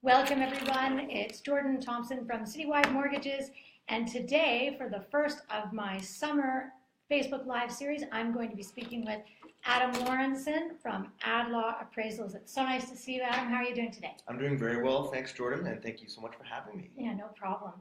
Welcome everyone, it's Jordan Thomson from Citywide Mortgages, and today for the first of my summer Facebook Live series, I'm going to be speaking with Adam Lawrenson from ADLAW Appraisals. It's so nice to see you, Adam. How are you doing today? I'm doing very well, thanks Jordan, and thank you so much for having me. Yeah, no problem.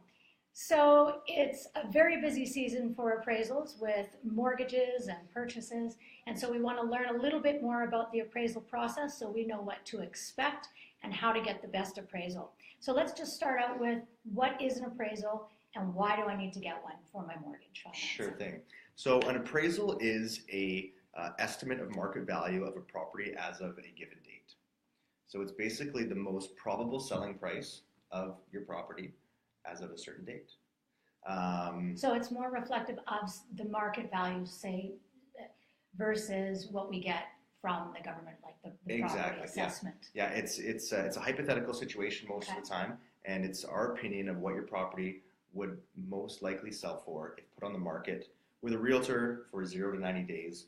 So it's a very busy season for appraisals with mortgages and purchases, and so we want to learn a little bit more about the appraisal process so we know what to expect and how to get the best appraisal. So let's just start out with what is an appraisal and why do I need to get one for my mortgage financing? Sure thing. So an appraisal is a estimate of market value of a property as of a given date. So it's basically the most probable selling price of your property as of a certain date. So it's more reflective of the market value, say, versus what we get from the government, like the property assessment. Yeah, it's a hypothetical situation most of the time, and it's our opinion of what your property would most likely sell for if put on the market with a realtor for 0 to 90 days,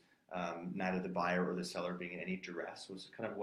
neither the buyer or the seller being in any duress. So it's kind of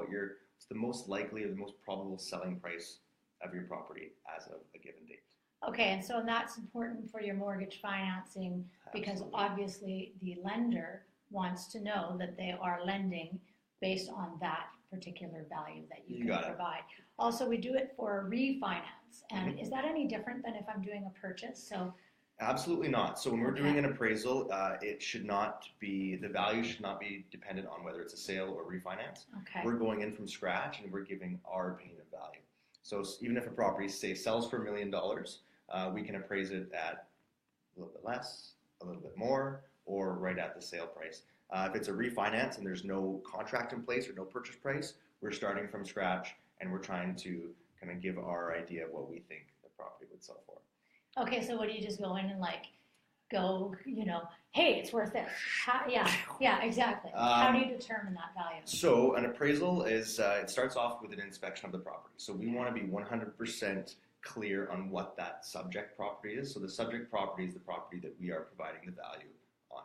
it's the most likely or the most probable selling price of your property as of a given date. Okay, and so that's important for your mortgage financing because obviously the lender wants to know that they are lending based on that particular value that you can provide. Also, we do it for refinance, and is that any different than if I'm doing a purchase? So, absolutely not. So when we're doing an appraisal, the value should not be dependent on whether it's a sale or refinance. Okay. We're going in from scratch and we're giving our opinion of value. So even if a property, say, sells for $1 million, we can appraise it at a little bit less, a little bit more, or right at the sale price. If it's a refinance and there's no contract in place or no purchase price, we're starting from scratch and we're trying to kind of give our idea of what we think the property would sell for. Okay, so what do you just go in and hey, it's worth this? Yeah, exactly. How do you determine that value? So an appraisal is, it starts off with an inspection of the property. So we want to be 100% clear on what that subject property is. So the subject property is the property that we are providing the value on.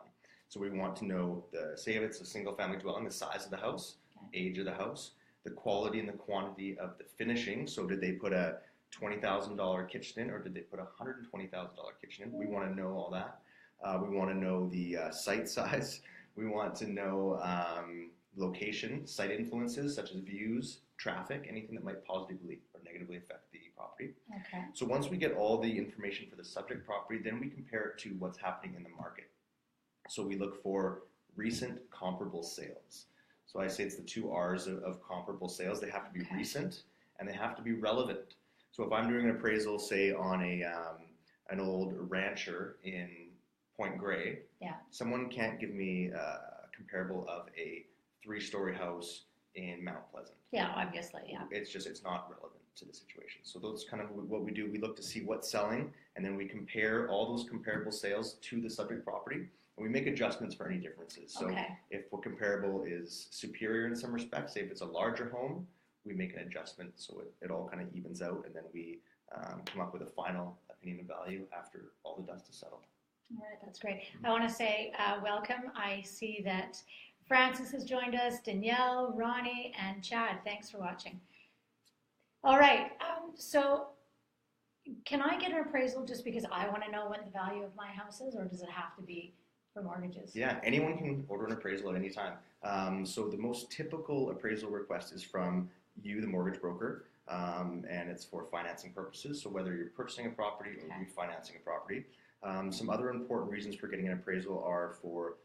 So we want to know, say if it's a single family dwelling, the size of the house, age of the house, the quality and the quantity of the finishing. So did they put a $20,000 kitchen in or did they put a $120,000 kitchen in? We want to know all that. We want to know the site size. We want to know location, site influences such as views, traffic, anything that might positively or negatively affect the property. Okay. So once we get all the information for the subject property, then we compare it to what's happening in the market. So we look for recent comparable sales. So I say it's the 2 R's of comparable sales. They have to be recent and they have to be relevant. So if I'm doing an appraisal, say on an old rancher in Point Grey, someone can't give me a comparable of a 3-story house in Mount Pleasant. Yeah, obviously, yeah. It's not relevant to the situation. So that's kind of what we do. We look to see what's selling, and then we compare all those comparable sales to the subject property, and we make adjustments for any differences. So if what comparable is superior in some respects, say if it's a larger home, we make an adjustment so it all kind of evens out, and then we come up with a final opinion of value after all the dust is settled. All right, that's great. I want to say welcome. I see that Francis has joined us, Danielle, Ronnie, and Chad. Thanks for watching. All right, so can I get an appraisal just because I want to know what the value of my house is, or does it have to be for mortgages? Yeah, anyone can order an appraisal at any time. So the most typical appraisal request is from you, the mortgage broker, and it's for financing purposes. So whether you're purchasing a property or refinancing a property. Some other important reasons for getting an appraisal are for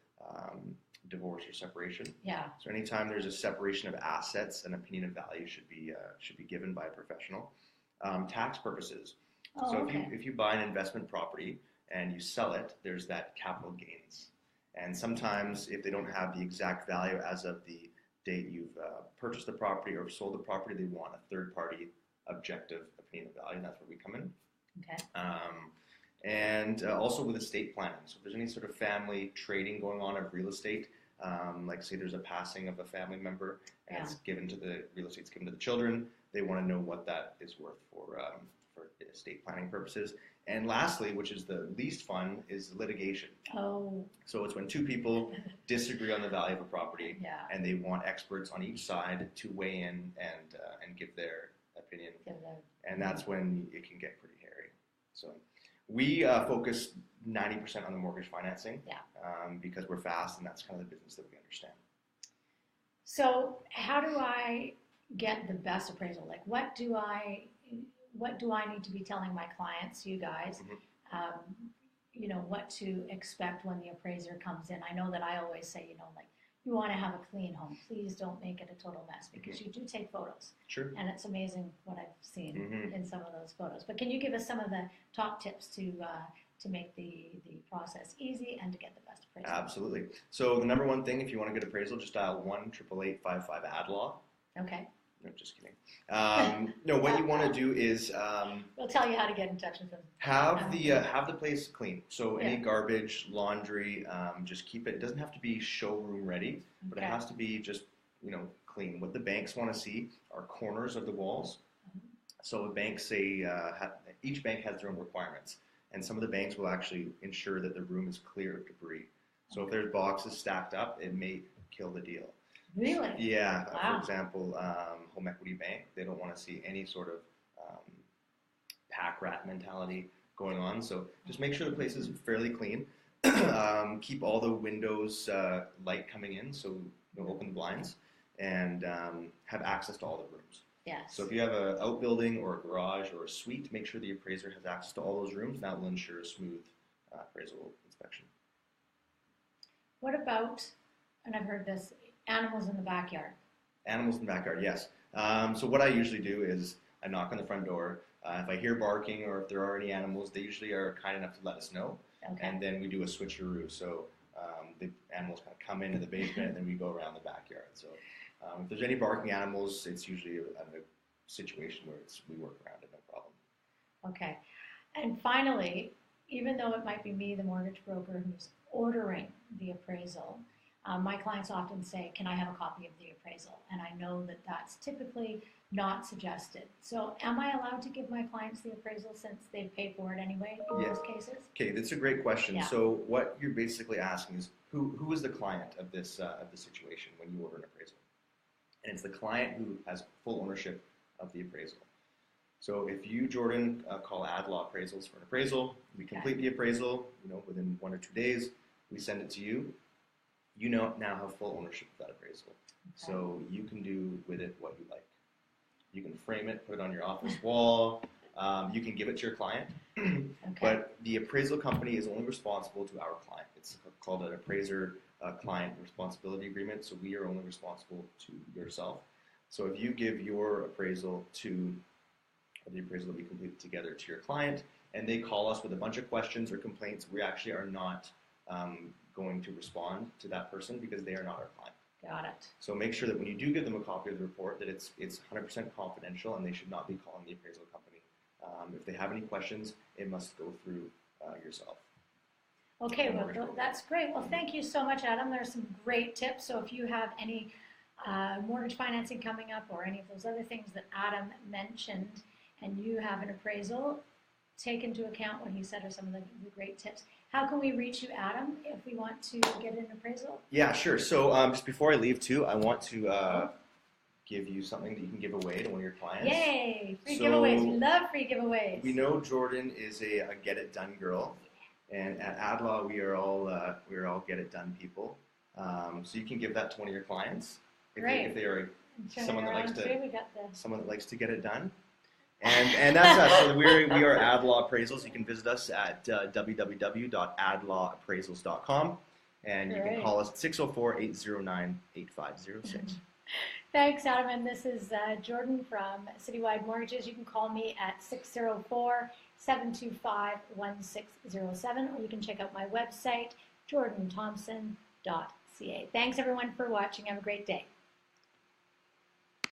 divorce or separation. Yeah. So anytime there's a separation of assets, an opinion of value should be given by a professional. Tax purposes. If you buy an investment property and you sell it, there's that capital gains. And sometimes if they don't have the exact value as of the date you've purchased the property or sold the property, they want a third-party objective opinion of value, and that's where we come in. Okay. And also with estate planning. So if there's any sort of family trading going on of real estate, like say there's a passing of a family member and it's given to the real estate's given to the children, they want to know what that is worth for estate planning purposes. And lastly, which is the least fun, is litigation. Oh. So it's when 2 people disagree on the value of a property, and they want experts on each side to weigh in and give their opinion. and that's when it can get pretty hairy. So we focus 90% on the mortgage financing, because we're fast, and that's kind of the business that we understand. So how do I get the best appraisal? Like, what do I need to be telling my clients, you guys, you know, what to expect when the appraiser comes in? I know that I always say, you know, like, you want to have a clean home. Please don't make it a total mess, because you do take photos. Sure. And it's amazing what I've seen in some of those photos. But can you give us some of the top tips to make the process easy and to get the best appraisal? Absolutely. So the number one thing, if you want a good appraisal, just dial 1-888-55 ADLAW. Okay. No, just kidding. No, what you want to do is we'll tell you how to get in touch with them. Have the place clean. So any garbage, laundry, just keep it. It doesn't have to be showroom ready, but it has to be just, you know, clean. What the banks want to see are corners of the walls. So the banks say each bank has their own requirements, and some of the banks will actually ensure that the room is clear of debris. So if there's boxes stacked up, it may kill the deal. Really? Yeah. Wow. For example, Home Equity Bank, they don't want to see any sort of pack rat mentality going on. So just make sure the place is fairly clean. Keep all the windows light coming in, so you know, open the blinds, and have access to all the rooms. Yes. So if you have an outbuilding or a garage or a suite, make sure the appraiser has access to all those rooms. That will ensure a smooth appraisal inspection. What about, and I've heard this, animals in the backyard? Animals in the backyard, yes. So what I usually do is I knock on the front door. If I hear barking or if there are any animals, they usually are kind enough to let us know. Okay. And then we do a switcheroo. So the animals kind of come into the basement and then we go around the backyard. So if there's any barking animals, it's usually a situation where we work around it, no problem. Okay. And finally, even though it might be me, the mortgage broker, who's ordering the appraisal, my clients often say, can I have a copy of the appraisal? And I know that that's typically not suggested. So am I allowed to give my clients the appraisal since they've paid for it anyway in most cases? Okay, that's a great question. Yeah. So what you're basically asking is, who is the client of this of the situation when you order an appraisal? And it's the client who has full ownership of the appraisal. So if you, Jordan, call ADLAW Appraisals for an appraisal, we complete the appraisal, you know, within 1 or 2 days, we send it to you. You now have full ownership of that appraisal. So you can do with it what you like. You can frame it, put it on your office wall. You can give it to your client. But the appraisal company is only responsible to our client. It's called an Appraiser Client Responsibility Agreement. So we are only responsible to yourself. So if you give your appraisal to the appraisal that we completed together to your client, and they call us with a bunch of questions or complaints, we actually are not going to respond to that person because they are not our client. Got it. So make sure that when you do give them a copy of the report that it's 100% confidential, and they should not be calling the appraisal company. If they have any questions, it must go through yourself. Okay, well, that's great. Well, thank you so much, Adam. There's some great tips. So if you have any mortgage financing coming up or any of those other things that Adam mentioned, and you have an appraisal, take into account what he said are some of the great tips. How can we reach you, Adam, if we want to get an appraisal? Yeah, sure. So just before I leave, too, I want to give you something that you can give away to one of your clients. Yay! Free giveaways. We love free giveaways. We know Jordan is a get-it-done girl, and at ADLAW, we are all get-it-done people. So you can give that to one of your clients if they are someone that likes to get it done. And that's us. So we are ADLAW Appraisals. You can visit us at www.adlawappraisals.com, and you can call us at 604-809-8506. Thanks, Adam. And this is Jordan from Citywide Mortgages. You can call me at 604-725-1607, or you can check out my website, jordanthomson.ca. Thanks, everyone, for watching. Have a great day.